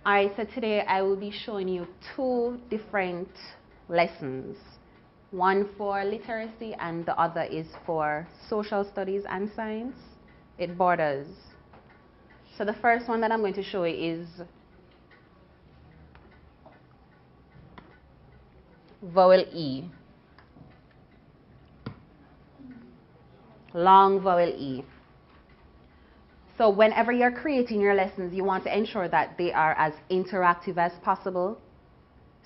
Alright, so today I will be showing you two different lessons. One for literacy and the other is for social studies and science. It borders. So the first one that I'm going to show you is vowel E. Long vowel E. So whenever you're creating your lessons, you want to ensure that they are as interactive as possible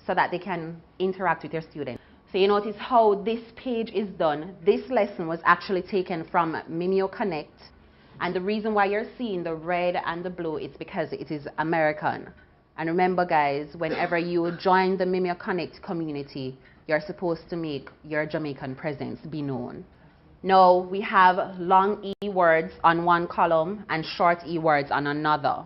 so that they can interact with your students. So you notice how this page is done. This lesson was actually taken from Mimio Connect. And the reason why you're seeing the red and the blue is because it is American. And remember guys, whenever you join the Mimio Connect community, you're supposed to make your Jamaican presence be known. Now we have long E words on one column and short E words on another.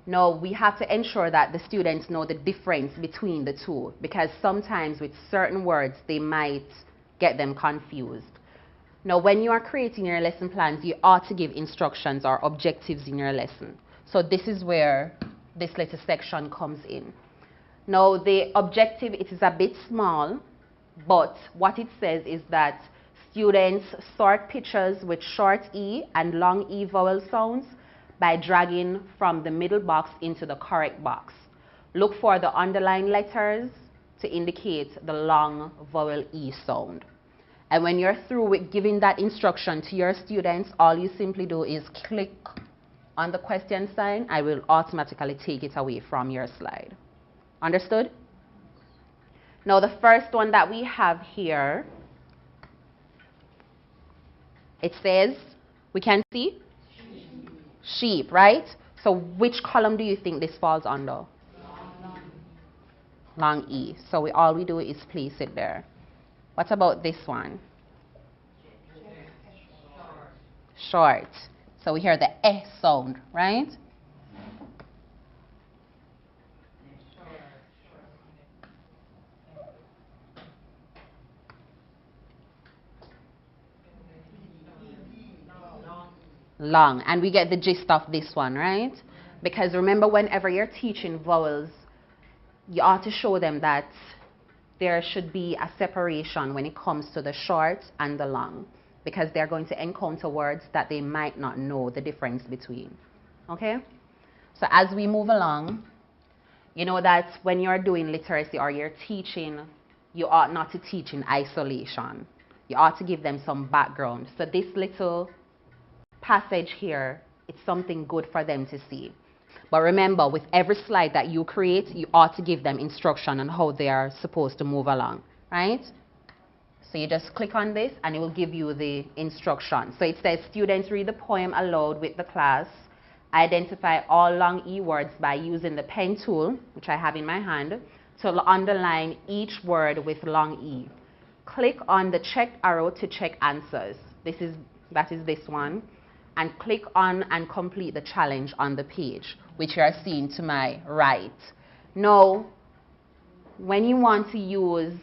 Now we have to ensure that the students know the difference between the two, because sometimes with certain words they might get them confused. Now when you are creating your lesson plans, you ought to give instructions or objectives in your lesson. So this is where this little section comes in. Now the objective, it is a bit small, but what it says is that students sort pictures with short E and long E vowel sounds by dragging from the middle box into the correct box. Look for the underlined letters to indicate the long vowel E sound. And when you're through with giving that instruction to your students, all you simply do is click on the question sign. I will automatically take it away from your slide. Understood? Now the first one that we have here, it says, we can see sheep, right? So which column do you think this falls under? Long E. So all we do is place it there. What about this one? Short. So we hear the eh sound, right? Long. And we get the gist of this one, right? Because remember, whenever you're teaching vowels, you ought to show them that there should be a separation when it comes to the short and the long, because they're going to encounter words that they might not know the difference between. Okay? So as we move along, you know that when you're doing literacy or you're teaching, you ought not to teach in isolation. You ought to give them some background. So this little passage here, it's something good for them to see. But remember, with every slide that you create, you ought to give them instruction on how they are supposed to move along, right? So you just click on this and it will give you the instruction. So it says, students read the poem aloud with the class. Identify all long E words by using the pen tool, which I have in my hand, to underline each word with long E. Click on the checked arrow to check answers. That is this one. And click on and complete the challenge on the page, which you are seeing to my right. Now, when you want to use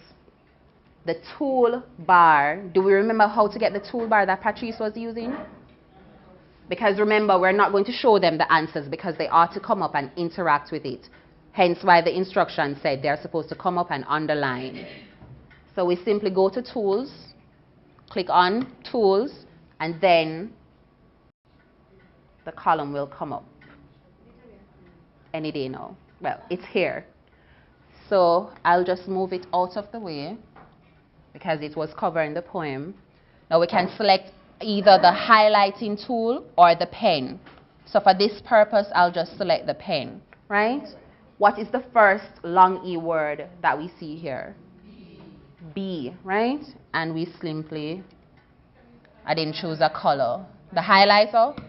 the toolbar, do we remember how to get the toolbar that Patrice was using? Because remember, we're not going to show them the answers because they ought to come up and interact with it. Hence why the instructions said they're supposed to come up and underline. So we simply go to Tools, click on Tools, and then the column will come up any day now. Well, it's here. So I'll just move it out of the way because it was covering the poem. Now we can select either the highlighting tool or the pen. So for this purpose, I'll just select the pen, right? What is the first long E word that we see here? B, right? And we simply, I didn't choose a color. The highlighter?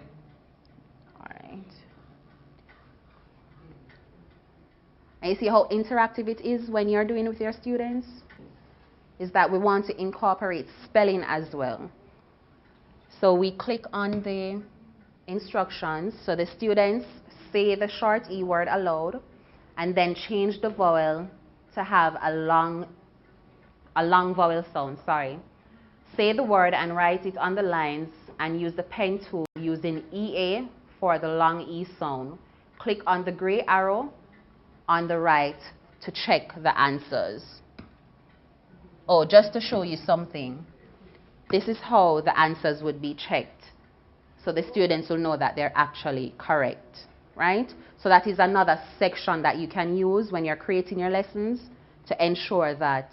And you see how interactive it is when you're doing it with your students? Is that we want to incorporate spelling as well. So we click on the instructions. So the students say the short E word aloud and then change the vowel to have a long vowel sound, sorry. Say the word and write it on the lines and use the pen tool using EA for the long E sound. Click on the gray arrow on the right to check the answers. Oh, just to show you something, this is how the answers would be checked. So the students will know that they're actually correct, right? So that is another section that you can use when you're creating your lessons to ensure that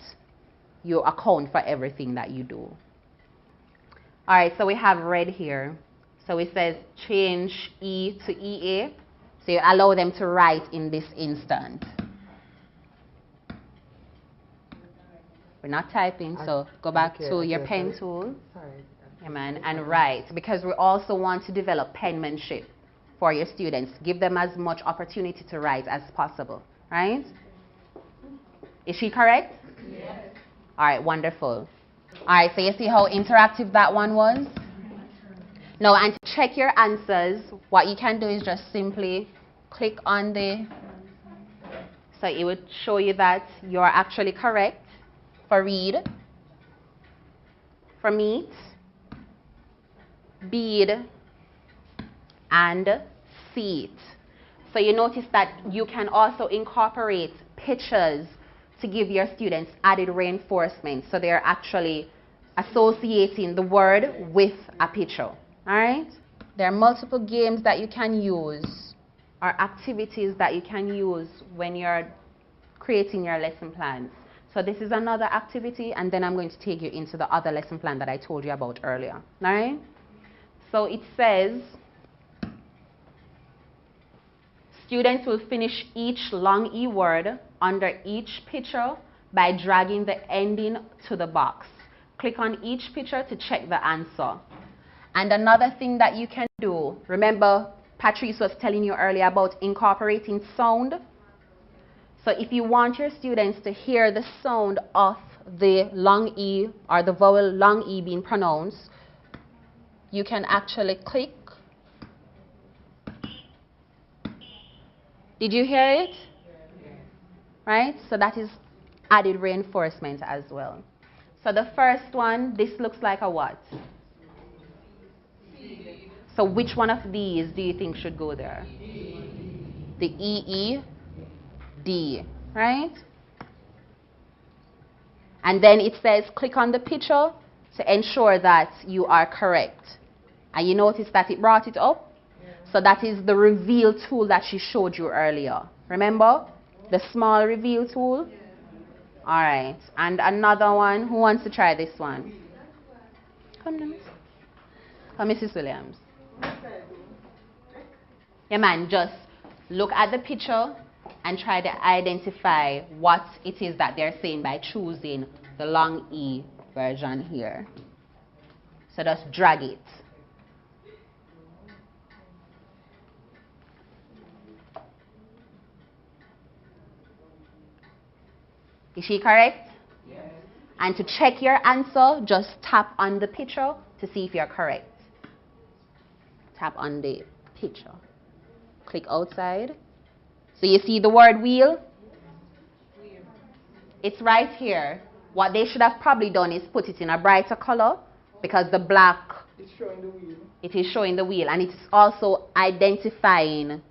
you account for everything that you do. All right, so we have red here. So it says change E to EA. So you allow them to write in this instant. We're not typing, so go back to your pen tool. Yeah, man, and write, because we also want to develop penmanship for your students. Give them as much opportunity to write as possible, right? Is she correct? Yes. All right, wonderful. All right, so you see how interactive that one was? Now, and to check your answers, what you can do is just simply click on the, so it would show you that you're actually correct for read, for meet, bead, and seat. So you notice that you can also incorporate pictures to give your students added reinforcement. So they're actually associating the word with a picture. All right? There are multiple games that you can use, or activities that you can use when you're creating your lesson plans. So this is another activity, and then I'm going to take you into the other lesson plan that I told you about earlier. All right? So it says, students will finish each long E word under each picture by dragging the ending to the box. Click on each picture to check the answer. And another thing that you can do, remember Patrice was telling you earlier about incorporating sound. So if you want your students to hear the sound of the long E or the vowel long E being pronounced, you can actually click. Did you hear it? Right? So that is added reinforcement as well. So the first one, this looks like a what? So which one of these do you think should go there? The EE, D, right? And then it says click on the picture to ensure that you are correct. And you notice that it brought it up? So that is the reveal tool that she showed you earlier. Remember? The small reveal tool? All right. And another one. Who wants to try this one? Come, Miss. Come, Mrs. Williams. Yeah, man. Just look at the picture and try to identify what it is that they're saying by choosing the long E version here. So just drag it. Is she correct? Yes. And to check your answer, just tap on the picture to see if you're correct. Tap on the picture. Click outside. So you see the word wheel? It's right here. What they should have probably done is put it in a brighter color, because the black, it's showing the wheel. It is showing the wheel, and it's also identifying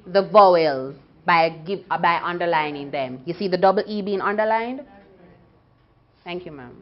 the vowels by underlining them. You see the double E being underlined? Thank you, ma'am.